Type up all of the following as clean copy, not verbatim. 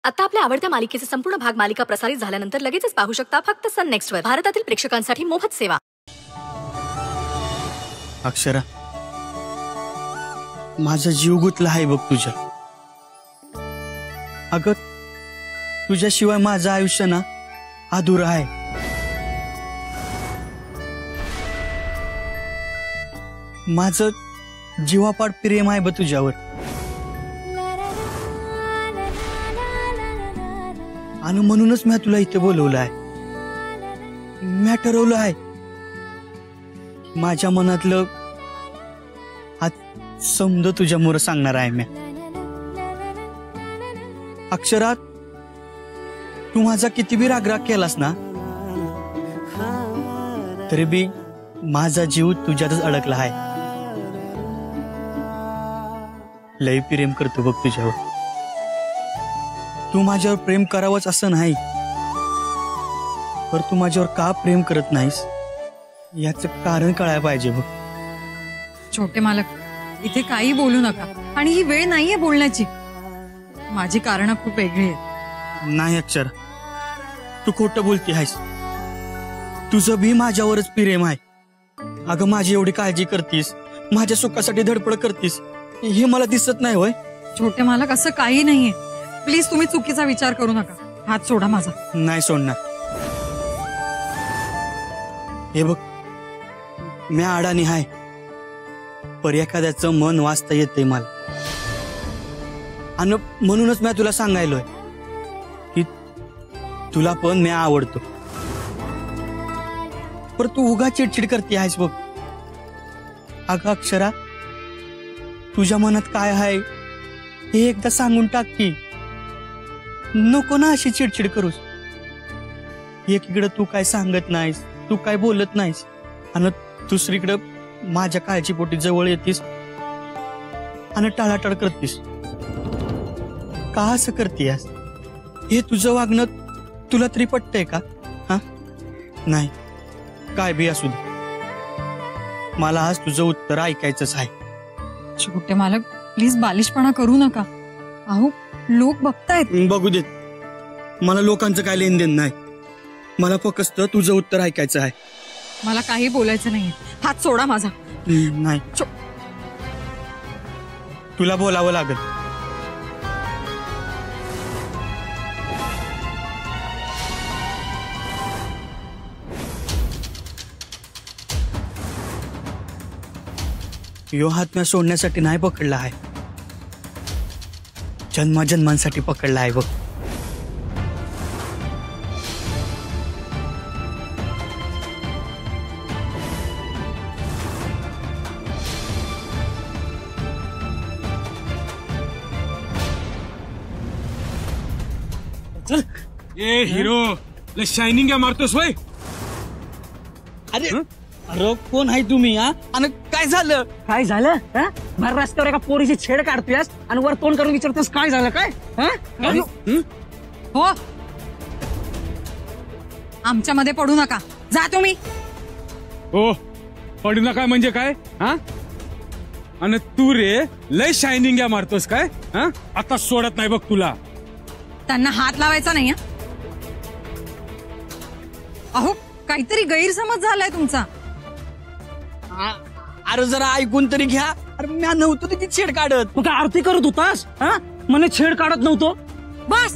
आता आपल्या आवडत्या मालिकेचे संपूर्ण भाग मालिका प्रसारित झाल्यानंतर लगेचच पाहू शकता फक्त सन नेक्स्ट वर. भारतातील प्रेक्षकांसाठी मोफत सेवा. अक्षरा, माझा जीव गुंतला आहे बघ तुझ्या. अगं, तुझ्याशिवाय माझं आयुष्य ना अधुरं आहे. माझं जीवापाड प्रेम आहे बघ तुझ्यावर. आणि म्हणूनच मी तुला इथे बोलवलं आहे. मी ठरवलं आहे माझ्या मनातलं आज समज तुझ्या मोर सांगणार आहे मी. अक्षरात तू माझा किती बी रागराग केलास ना तरी बी माझा जीव तुझ्यातच अडकला आहे. लय प्रेम करतो बघ तुझ्यावर. तू माझ्यावर प्रेम करावंच असं नाही, पर तू माझ्यावर का प्रेम करत नाहीस याचं कारण कळायला पाहिजे बघ. छोटे मालक, इथे काही बोलू नका. आणि ही वेळ नाहीये बोलण्याची. माझी कारणं खूप वेगळी आहेत. नाही अक्षर, तू खोटं बोलती आहेस. तुझं बी माझ्यावरच प्रेम आहे. अगं, माझी एवढी काळजी करतीस, माझ्या सुखासाठी धडपड करतीस, हे मला दिसत नाही होय. छोटे मालक, असं काही नाहीये. प्लीज तुम्ही चुकीचा विचार करू नका. हात सोडा माझा. नाही सोडणार. हे बघ, मी अडाणी आहे, पर एखाद्याचं मन वाचता येते मला. आणि म्हणूनच मी तुला सांगायलोय की तुला पण मी आवडतो. पर तू उगा चिडचिड करते आहेस बघ. अगं अक्षरा, तुझ्या मनात काय आहे हे एकदा सांगून टाक की. नको ना अशी चिडचिड करूस. एकीकडे तू काय सांगत नाहीस, तू काय बोलत नाहीस, आणि दुसरीकडे माझ्या काळजीपोटी जवळ येतीस आणि टाळाटाळ करतीस. का असं करतीस? हे तुझं वागणं तुला तरी पटतंय का? हा, नाही. काय बी असू दे, मला आज तुझं उत्तर ऐकायचंच आहे. छोटे मालक, प्लीज बालिशपणा करू नका. अहो, लोक बघतायत. बघू देत. मला लोकांचं काय लेन देन नाही. मला फक्त तुझं उत्तर ऐकायचं आहे. मला काही बोलायचं नाही. हात सोडा माझा. नाही, तुला बोलावं लागेल. यो हात मी सोडण्यासाठी नाही पकडला आहे, जन्माजन्मांसाठी पकडला आहे बघ. ए हिरो, शायनिंग क्या मारतोस वय? अरे अरे, कोण आहे तुम्ही? हा, आणि काय झालं? काय झालं? भर रस्त्यावर एका पोरीची छेड काढतोयस आणि वर तोंड करून विचारतोस काय झालं काय? हो, आमच्या मध्ये पडू नका. जा तुम्ही. हो, पडू नका म्हणजे काय? हा, आणि तू रे लय शायनिंग या मारतोस काय? हा, आता सोडत नाही बघ तुला. त्यांना हात लावायचा नाही. अहो, काहीतरी गैरसमज झालाय तुमचा. अरे जरा ऐकून तरी घ्या. अरे मी नव्हतो त्याची छेड काढत. तू काय आरती करत होतास? म्हणे छेड काढत नव्हतो. बस.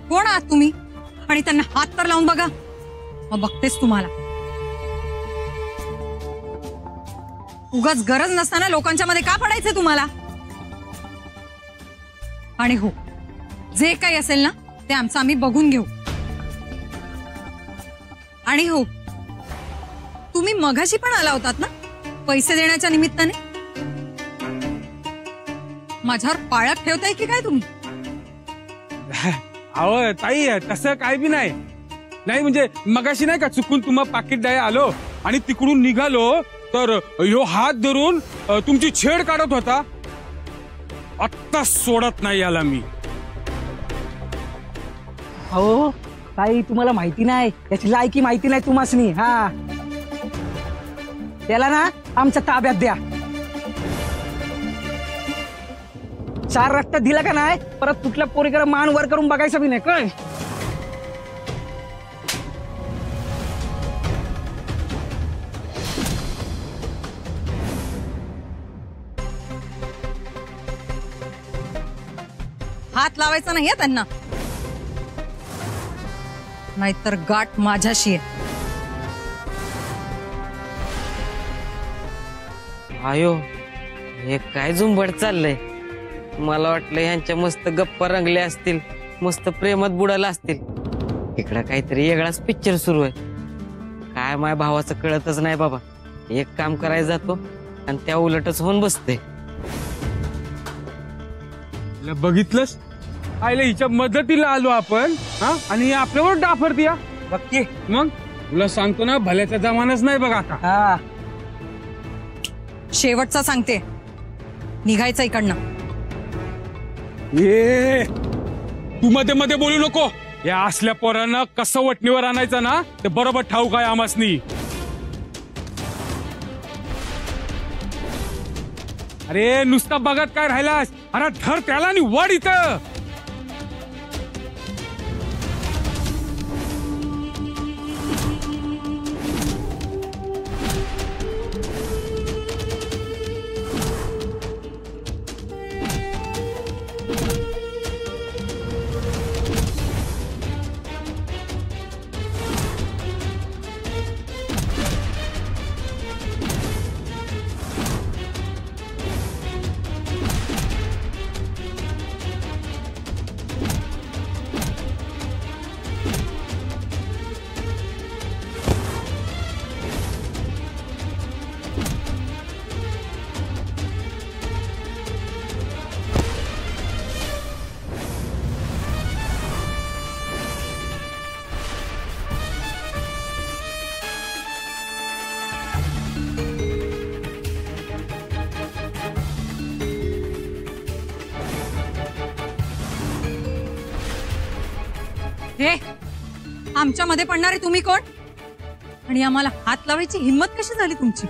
कोण आहात तुम्ही? आणि त्यांना हात तर लावून बघा, मग बघतेस तुम्हाला. उगाच गरज नसताना लोकांच्या मध्ये का पडायचंय तुम्हाला? आणि हो, जे काही असेल ना ते आमचं आम्ही बघून घेऊ. आणि हो, तुम्ही मगाशी पण आला होतात ना पैसे देण्याच्या निमित्ताने. माझ्यावर पाळत ठेवताय की काय तुम्ही? अहो ताई, तसं काय बी नाही. नाही म्हणजे मगाशी नाही का चुकून तुम्हा पाकिट द्याय आलो आणि तिकडून निघालो तर ह्यो हात धरून तुमची छेड काढत होता. आत्ता सोडत नाही याला मी. हो ताई, तुम्हाला माहिती नाही, त्याची लायकी माहिती नाही तुम्हासनी. हा, त्याला ना आमच्या ताब्यात द्या. 4 रट्टा दिला का नाही परत कुठल्या पोरीकडे मान वर करून बघायचं बी नाही काय. हात लावायचा नाही त्यांना, नाहीतर गाठ माझ्याशी आहे. आयो, हे काय झुंबड चाललंय. मला वाटलं ह्यांच्या मस्त गप्पा रंगल्या असतील, मस्त प्रेमात बुडाला असतील. इकडं काहीतरी वेगळाच पिक्चर सुरू आहे. काय माझ्या भावाचं कळतच नाही बाबा. एक काम करायला जातो आणि त्या उलटच होऊन बसते. बघितलंस आईला हिच्या मदतीला आलो आपण हा, आणि आपल्यावर डाफरती या बघते मग. तुला सांगतो ना, भल्याचा जमानाच नाही बघ आता. हा. शेवटचा सांगते, निघायचं इकडनं. ये तू मध्ये मध्ये बोलू नको. या असल्या पोरांना कसं वटणीवर आणायचं ना ते बरोबर ठाऊक आहे आमासनी. अरे नुसता बघत काय राहिलास. अरे धर त्याला आणि वड इथं. हे आमच्यामध्ये पडणारे तुम्ही कोण आणि आम्हाला हात लावायची हिंमत कशी झाली तुमची.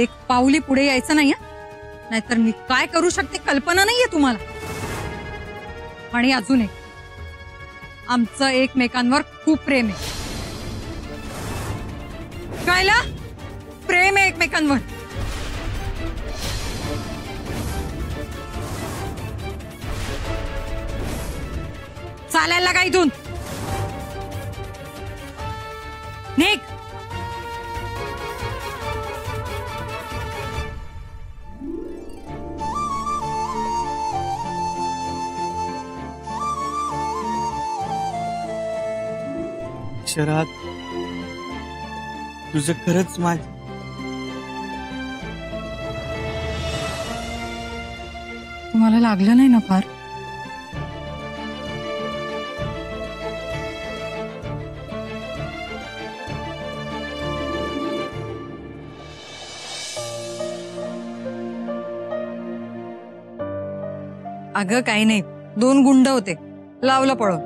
एक पाऊली पुढे यायचं नाही, नाहीतर मी काय करू शकते कल्पना नाहीये तुम्हाला. आणि अजून एक, आमचं एकमेकांवर खूप प्रेम आहे. कळलं? प्रेम आहे एकमेकांवर. चालायला का इथून. निघ. शरद, तुझं खरंच तुम्हाला लागलं नाही ना फार. अगं काही नाही, 2 गुंड होते, लावलं पळून.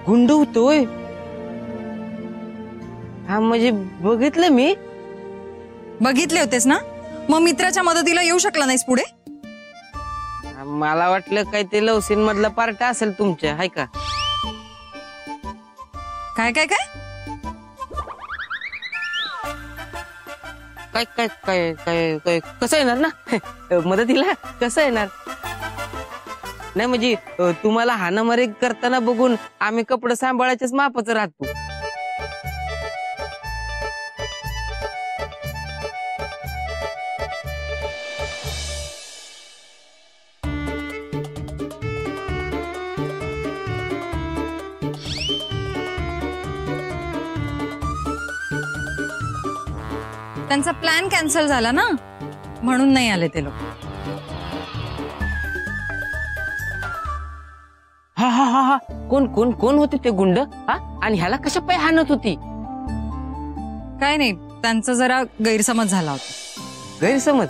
गुंड होतोय. हा म्हणजे बघितलं मी. बघितले होतेस ना, मग मित्राच्या मदतीला येऊ शकला नाहीस पुढे. मला वाटलं काय ते लवसीन मधला पार्ट असेल तुमच्या, हाय का. काय काय काय काय काय काय काय काय कसं येणार ना मदतीला, कसं येणार. नाही म्हणजे तुम्हाला हाणामारी करताना बघून आम्ही कपडे सांभाळायच्याच मापाचं राहतो. त्यांचा प्लॅन कॅन्सल झाला ना, म्हणून नाही आले ते लोक. हा हा हा हा. कोण कोण कोण होते ते गुंड. हा, आणि ह्याला कशा पाय हाणत होती. काय नाही, त्यांचा जरा गैरसमज झाला होता. गैरसमज.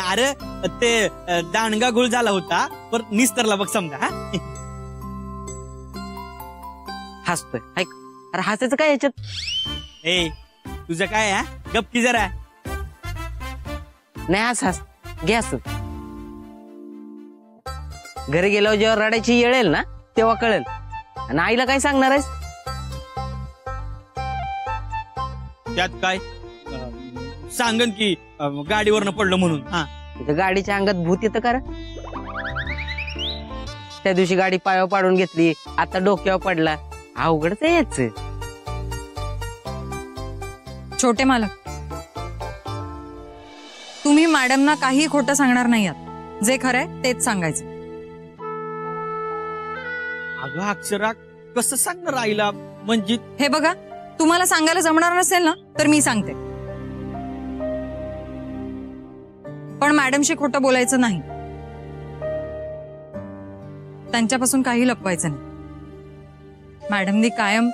अरे ते दांडगा गुळ झाला होता, पण निस्तरला बघ समजा. हसतोय. अरे हसायचं काय याच्यात. ए तुझं काय हा, गप्पी जरा. नाही हस घ्यास. घरी गेल्यावर जेव्हा रडायची येळ येईल ना तेव्हा कळेल. आणि आईला काय सांगणार आहेस? त्यात काय सांगन की गाडीवरनं पडलं म्हणून. हा तिथं गाडीच्या अंगात भूत येतं का रे? त्या दिवशी गाडी पायावर पाडून घेतली, आता डोक्यावर पडला. अवघडच आहे याच. छोटे मालक, तुम्ही मॅडमना काही खोटं सांगणार नाही आहात. जे खरंय तेच सांगायचं. अगं अक्षरा, कसं सांगणार आईला? म्हणजे हे बघा, तुम्हाला सांगायला जमणार नसेल ना तर मी सांगते. पण मॅडमशी खोटं बोलायचं नाही. त्यांच्यापासून काही लपवायचं नाही. मॅडमनी कायम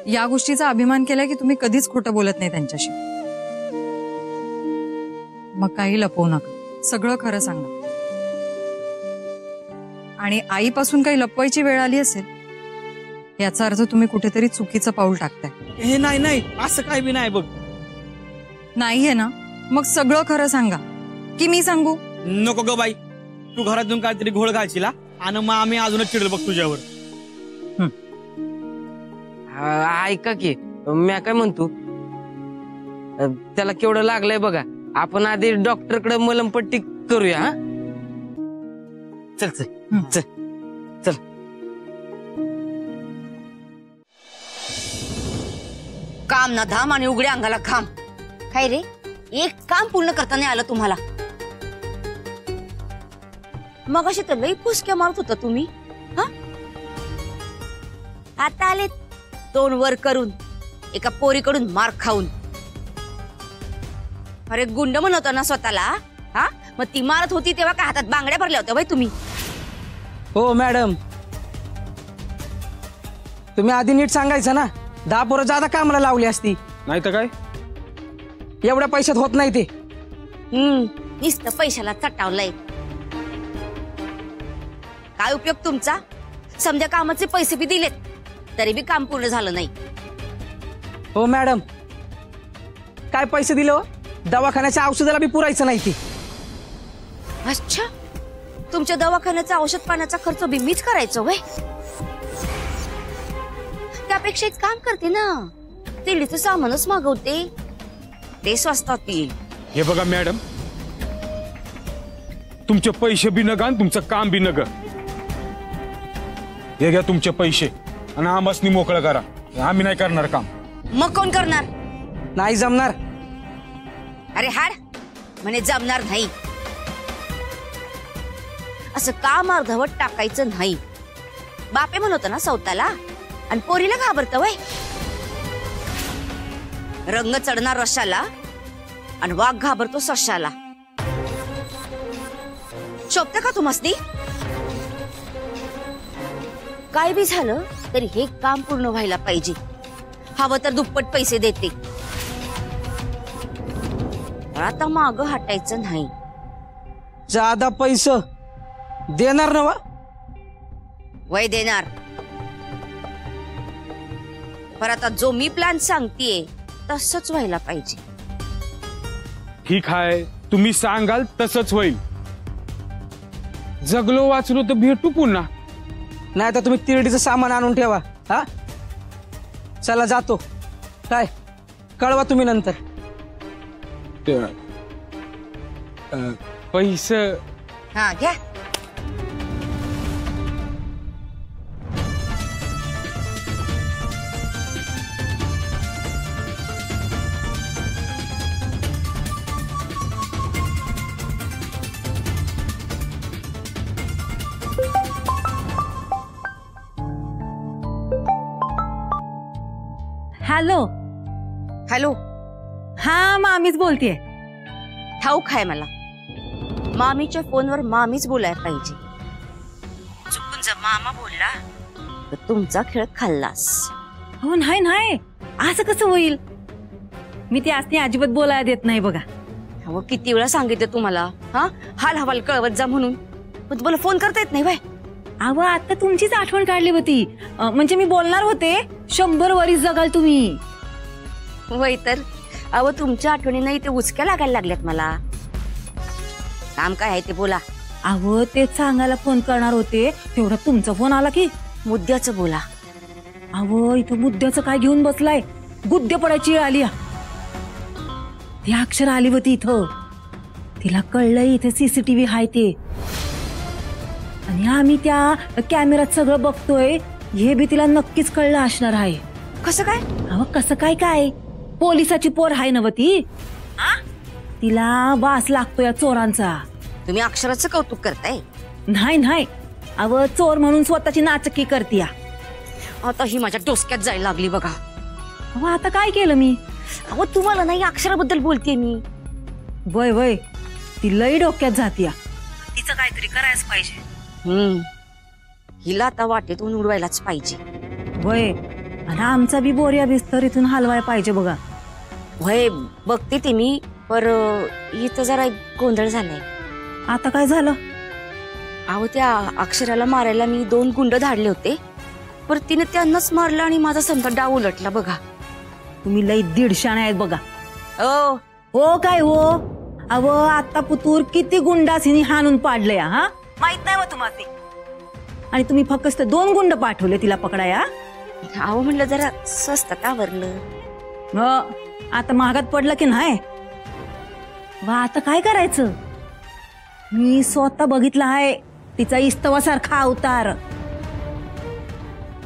या गोष्टीचा अभिमान केलाय की तुम्ही कधीच खोटं बोलत नाही त्यांच्याशी. मग काही लपवू नका, सगळं खरं सांगा. आणि आईपासून काही लपवायची वेळ आली असेल याचा अर्थ तुम्ही कुठेतरी चुकीचं पाऊल टाकताय. हे नाही नाही, असं काय बी नाही बघ. नाहीये ना, मग सगळं खरं सांगा की मी सांगू? नको ग बाई, तू घरातून काहीतरी घोळ घालशील आणि मग आम्ही अजूनच चिडल बघ तुझ्यावर. ऐका की, मी काय म्हणतो, त्याला केवढं लागलंय बघा. आपण आधी डॉक्टरकडे मलमपट्टी करूया. हा चल चल चल चल. काम ना धाम आणि उघड्या अंगाला घाम. काय रे, एक काम पूर्ण करता नाही आलं तुम्हाला? मग अशी तर लई फुसक्या मारत होता तुम्ही. हा आता आले दोन वर करून, एका पोरीकडून मार खाऊन. अरे गुंड म्हणत ना स्वतःला. हा मग ती मारत होती तेव्हा काय हातात बांगड्या भरल्या होत्या बाई तुम्ही? हो मॅडम, तुम्ही आधी नीट सांगायचं ना. 10 पोरं जादा कामाला लावली असती. नाही तर काय, एवढ्या पैशात होत नाही ते. नुसतं पैशाला चटावलंय. काय उपयोग तुमचा? समजा कामाचे पैसे बी दिलेत तरी बी काम पूर्ण झालं नाही. हो मॅडम, काय पैसे दिले हो? दवाखान्याच्या औषधाला बी पुरायचं नाही ते. अच्छा, तुमच्या दवाखान्याचा औषध पाण्याचा खर्च बी मीच करायचं वय? त्यापेक्षा एक काम करते ना, तिळीचं सामानच मागवते, ते स्वस्तात येईल. हे बघा मॅडम, तुमचे पैसे बी नगा आणि तुमचं काम बी नग. हे घ्या तुमचे पैसे आणि आम्हासनी मोकळं करा. आम्ही नाही करणार काम. मग कोण करणार? नाही जमणार. अरे हाड, म्हणे जमणार नाही. असं काम अर्धवट टाकायचं नाही. बापे म्हणत ना सौताला, आणि पोरीला घाबरत वय. रंग चढणार रशाला आणि वाघ घाबरतो सशाला. शोभत का तुम्हासनी? काय बी झालं तरी हे काम पूर्ण व्हायला पाहिजे. हवं तर दुप्पट पैसे देते. आता माग हटायचं नाही. जादा पैसे देणार ना? वय देणार. पर आता जो मी प्लॅन सांगतेय तसंच व्हायला पाहिजे. ठीक आहे, तुम्ही सांगाल तसंच होईल. जगलो वाचलो तर भेटू पुन्हा. नाही तर तुम्ही तिरडीचं सामान आणून ठेवा. हा चला जातो. काय कळवा तुम्ही नंतर. पैसे हा घ्या. हॅलो. हॅलो. हा मामीच बोलतेय. ठाऊक आहे मला, मामीच्या फोनवर मामीच बोलायला पाहिजे. चुकून जर मामा बोलला तर तुमचा खेळ खाल्लास. हो नाही नाही, असं कसं होईल? मी ते असते अजिबात बोलायला देत नाही बघा. अहो किती वेळा सांगितलं तुम्हाला, हा हाल हवाल कळवत जा म्हणून, पण तुम्हाला फोन करता येत नाही. अहो आता तुमचीच आठवण काढली होती. म्हणजे मी बोलणार होते 100 वरीस जगाल तुम्ही. वय तर अहो तुमच्या आठवणीनं इथे उचक्या लागायला लागल्यात मला. काम काय आहे ते बोला. अहो तेच सांगायला फोन करणार होते, तेवढा तुमचा फोन आला की. मुद्द्याचं बोला. अहो इथं मुद्द्याचं काय घेऊन बसलाय, गुद्दे पडायची वेळ आली. ती अक्षर आली होती इथं, तिला कळलंय इथे सीसीटीव्ही हाय ते, आणि आम्ही त्या कॅमेऱ्यात सगळं बघतोय हे बी तिला नक्कीच कळलं असणार आहे. कसं काय? अहो कसं काय काय, पोलिसाची पोर हाय नव ती, तिला वास लागतो या चोरांचा. तुम्ही अक्षराचं कौतुक करताय? नाही नाही, अव चोर म्हणून स्वतःची नाचक्की करतीया. आता ही माझ्या डोसक्यात जायला लागली बघा. अहो आता काय केलं मी? अहो तुम्हाला नाही अक्षराबद्दल बोलतेय मी. वय वय, ती लई डोक्यात जातीया, तिचं काहीतरी करायच पाहिजे. हिला आता वाटेतून उडवायलाच पाहिजे. वय, आणि आमचा बी बोरिया बिस्तर इथून हलवाय पाहिजे बघा. वय बघते ते मी, पर इथं जरा गोंधळ झालाय. आता काय झालं? अहो त्या अक्षराला मारायला मी 2 गुंड धाडले होते, पर तिने त्यांनाच मारलं आणि माझा समजा डाव उलटला बघा. तुम्ही लई दीडशाणे आहेत बघा. ओ हो काय हो? अव आता पुतूर किती गुंडासिनी हाणून पाडले हा, माहित नाही मग तुम्हाला. आणि तुम्ही फक्त 2 गुंड पाठवले तिला पकडाया. अहो म्हणलं जरा स्वस्तात आवरलं. आता महागात पडलं की नाही. वा आता काय करायचं? मी स्वतः बघितलं आहे तिचा इस्तवासारखा अवतार.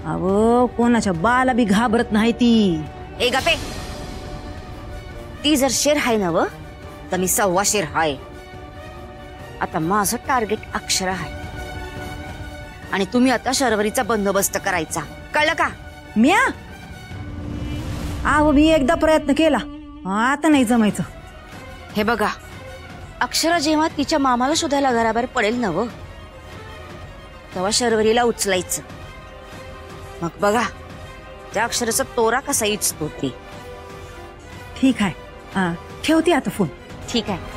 अव कोणाच्या बाला बी घाबरत नाही ती. ए गपे, ती जर शेर हाय नव तर मी 1.25 शेर हाय. आता माझं टार्गेट अक्षरा आहे, आणि तुम्ही आता शर्वरीचा बंदोबस्त करायचा, कळलं का? म्या अहो मी एकदा प्रयत्न केला, आता नाही जमायचं. हे बघा, अक्षरा जेव्हा तिच्या मामाला शोधायला घराबाहेर पडेल नव, तेव्हा शर्वरीला उचलायचं. मग बघा त्या अक्षराचा तोरा कसा इचतो ती. ठीक आहे, ठेवते आता फोन. ठीक आहे.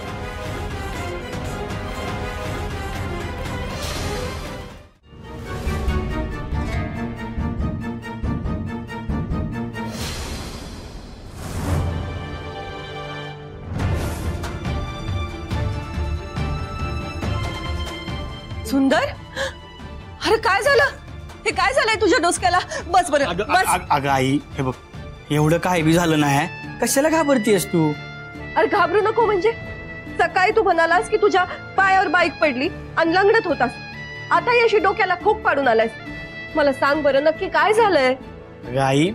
सुंदर, अरे काय झालं? हे काय झालंय तुझ्या डोसक्याला? बस बरं बस. अगं आई, हे बघ, एवढं काय बी झालं नाही, कशाला घाबरतीयस तू? अरे घाबरू नको म्हणजे? सकाळी तू म्हणालास की तुझ्या पायावर बाईक पडली आणि लंगडत होतास, आता अशी डोक्याला खूप पाडून आलायस. मला सांग बरं नक्की काय झालंय? अगं आई,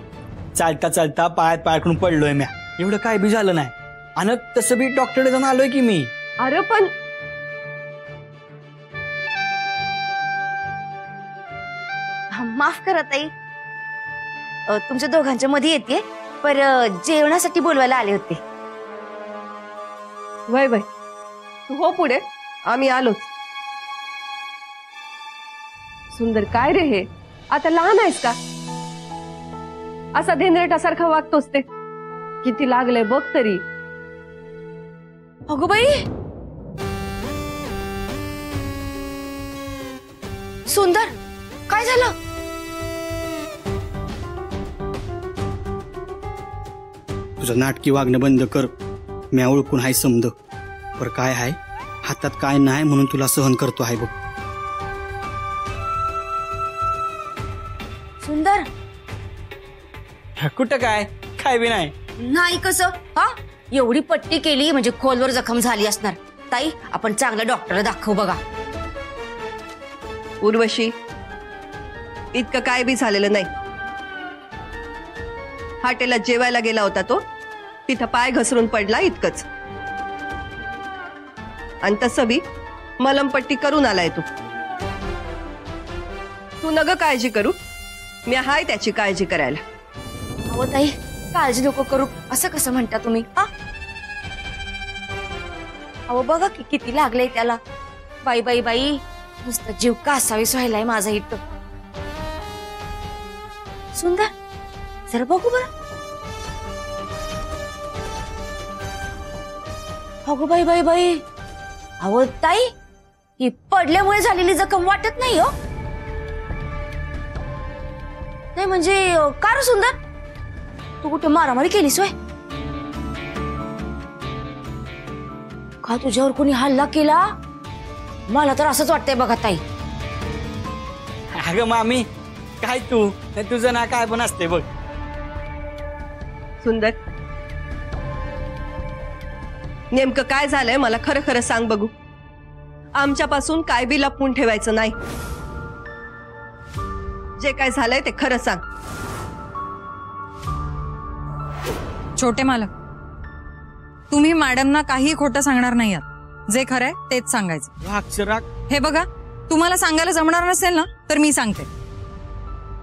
चालता चालता पायात पायाकडून पडलोय म्या, एवढं काय बी झालं नाही. आणि तसं बी डॉक्टरकडे जाऊन आलोय की मी. अरे पण माफ करा ताई, तुमच्या दोघांच्या मध्ये येते, पर जेवणासाठी बोलवायला आले होते. वय वय, तू हो पुढे, आम्ही आलोच. सुंदर काय रे हे, आता लहान आहेस का? असा धेंदरेटासारखा वागतोस ते. किती लागलंय बघ तरी. अगो बाई, सुंदर काय झालं? तुझं नाटकी वागणं बंद कर, म्या ओळखून हाय समज. पर काय हाय हातात काय नाही म्हणून तुला सहन करतो आहे बघ. सुंदर कुठं काय काय बी नाही. नाही कसं? हा, एवढी पट्टी केली म्हणजे खोलवर जखम झाली असणार. ताई आपण चांगल्या डॉक्टरला दाखवू बघा. उर्वशी, इतकं काय बी झालेलं नाही. हॉटेलात जेवायला गेला होता तो, तिथं पाय घसरून पडला इतकंच. आणि तसं बी मलमपट्टी करून आलाय तू. तू नग काळजी करू, मी हाय त्याची काळजी करायला. अहो ताई, काळजी नको करू असं कसं म्हणता तुम्ही? हा, अहो बघा की किती लागलंय त्याला. बाई बाई बाई, नुसतं जीव कासावीस व्हायलाय माझा इथं. सुंदर जरा बघू बरं. अगो बाई बाई बाई, अहो ताई, ही पडल्यामुळे झालेली जखम वाटत नाही हो. नाही म्हणजे का रे सुंदर, तू कुठे मारामारी केलीस होय? का तुझ्यावर कोणी हल्ला केला? मला तर असंच वाटतंय बघा ताई. अगं मामी, काय तू तुझं ना काय पण असते बघ. सुंदर, नेमकं काय झालंय मला खरं खरं सांग बघू. आमच्यापासून काय बी लपवून ठेवायचं नाही. जे काय झालंय ते खरं सांग. छोटे मालक, तुम्ही मॅडमना काही खोटं सांगणार नाही आहात. जे खरंय तेच सांगायचं. अक्षरा, हे बघा, तुम्हाला सांगायला जमणार नसेल ना तर मी सांगते,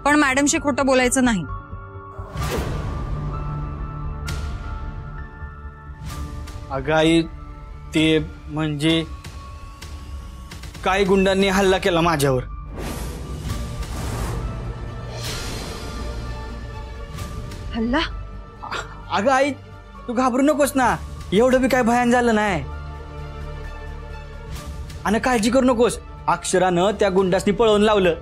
पण मॅडमशी खोटं बोलायचं नाही. अगं आई, ते म्हणजे काही गुंडांनी हल्ला केला माझ्यावर. हल्ला? अगं आई, तू घाबरू नकोस ना. एवढं बी काय भयान झालं नाही. आणि काळजी करू नकोस. अक्षरानं त्या गुंडासनी पळवून लावलं.